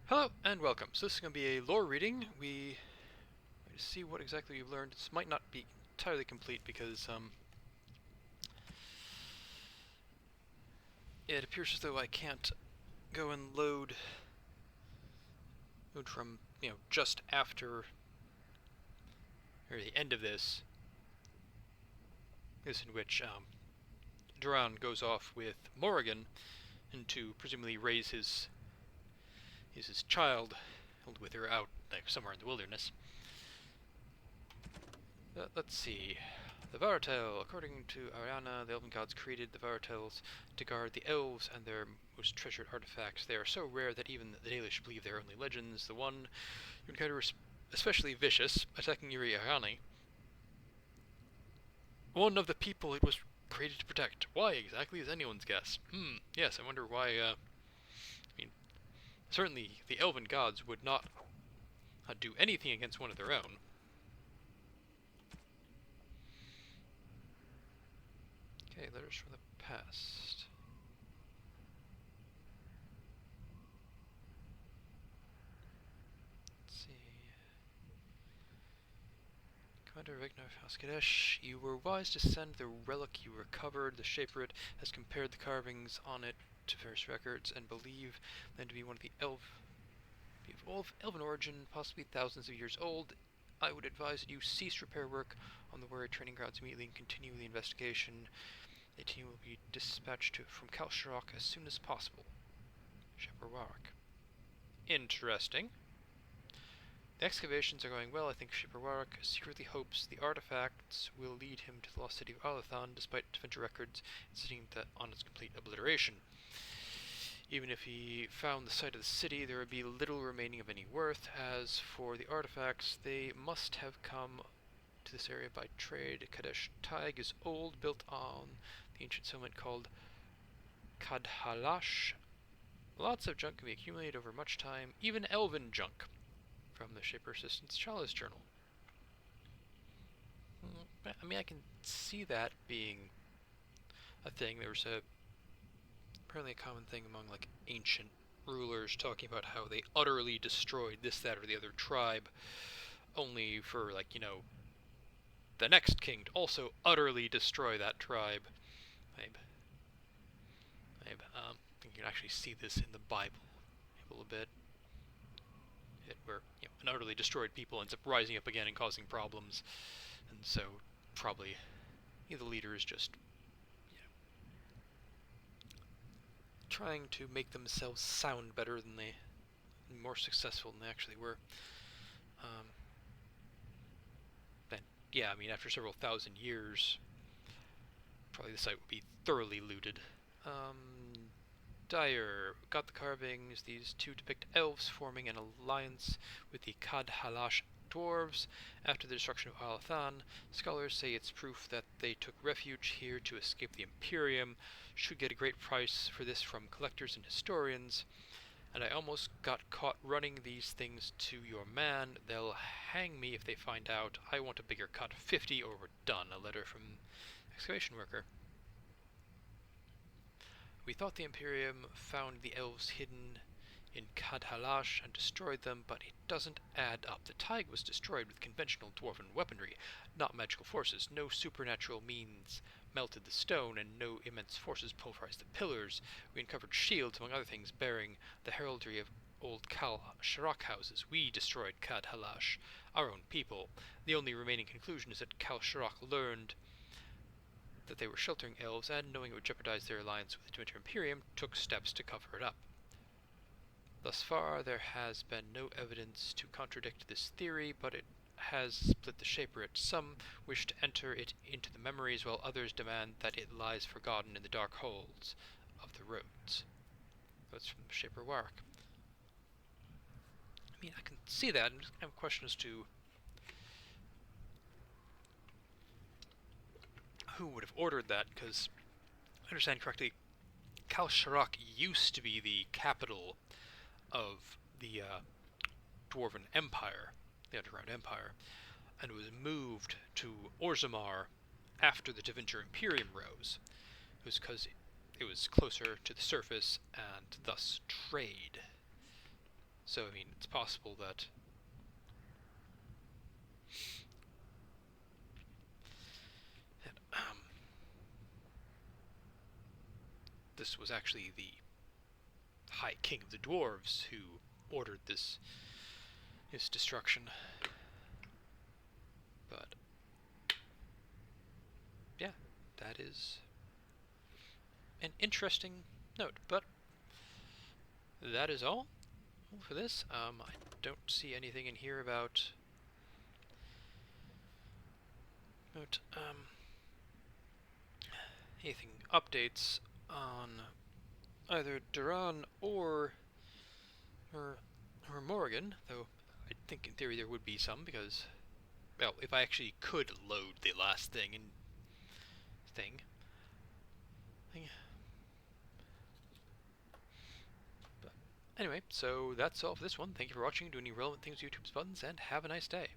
Hello and welcome. So this is going to be a lore reading. We see what exactly we've learned. This might not be entirely complete because it appears as though I can't go and load from just after or the end of this. This in which Duran goes off with Morrigan and to presumably raise his child with her out somewhere in the wilderness. Let's see. The Vartel. According to Ariana, the elven gods created the Vartels to guard the elves and their most treasured artifacts. They are so rare that even the Dalish believe they are only legends. The one you encounter is especially vicious, attacking Yuri Ariani. One of the people it was created to protect. Why exactly is anyone's guess. Yes, I wonder why, certainly the elven gods would not do anything against one of their own. Okay, letters from the past. Let's see. Commander Ragnar Haskadesh, you were wise to send the relic you recovered. The Shaperit has compared the carvings on it to various records and believe them to be one of the elven origin, possibly thousands of years old. I would advise that you cease repair work on the warrior training grounds immediately and continue the investigation. A team will be dispatched from Kalsharok as soon as possible. Shepherd Warwick. Interesting. The excavations are going well. I think Shepherd Warwick secretly hopes the artifacts will lead him to the lost city of Alathan, despite adventure records insisting on its complete obliteration. Even if he found the site of the city, there would be little remaining of any worth. As for the artifacts, they must have come to this area by trade. Kadesh Taig is old, built on the ancient settlement called Kadhalash. Lots of junk can be accumulated over much time, even elven junk, from the Shaper Assistant's Chalice Journal. I mean, I can see that being a thing. There was apparently a common thing among ancient rulers talking about how they utterly destroyed this, that, or the other tribe, only for the next king to also utterly destroy that tribe. You can actually see this in the Bible a little bit, where an utterly destroyed people ends up rising up again and causing problems, and so probably the leader is just trying to make themselves sound better than more successful than they actually were. After several thousand years, probably the site would be thoroughly looted. Dyer got the carvings. These two depict elves forming an alliance with the Kadhalash dwarves after the destruction of Alathan. Scholars say it's proof that they took refuge here to escape the Imperium. Should get a great price for this from collectors and historians. And I almost got caught running these things to your man. They'll hang me if they find out. I want a bigger cut. 50 or we're done. A letter from excavation worker. We thought the Imperium found the elves hidden in Kadhalash and destroyed them, but it doesn't add up. The taig was destroyed with conventional dwarven weaponry, not magical forces. No supernatural means melted the stone, and no immense forces pulverized the pillars. We uncovered shields, among other things, bearing the heraldry of old Kalsharok houses. We destroyed Kadhalash, our own people. The only remaining conclusion is that Kalsharok learned that they were sheltering elves, and knowing it would jeopardize their alliance with the Demeter Imperium, took steps to cover it up. Thus far, there has been no evidence to contradict this theory, but it has split the Shaperit. Some wish to enter it into the memories, while others demand that it lies forgotten in the dark holes of the roads. That's from Shaper Warwick. I can see that. I just have a question as to who would have ordered that, because, if I understand correctly, Kalsharok used to be the capital of the Dwarven Empire, the Underground Empire, and was moved to Orzammar after the Devinter Imperium rose. It was because it was closer to the surface and thus trade. So, I mean, it's possible that this was actually the High King of the Dwarves who ordered his destruction. But yeah, that is an interesting note. But that is all for this. I don't see anything in here about anything updates on either Duran or Morrigan, though I think in theory there would be some, because, well, if I actually could load the last thing and thing. But anyway, so that's all for this one. Thank you for watching, doing any relevant things with YouTube's buttons, and have a nice day.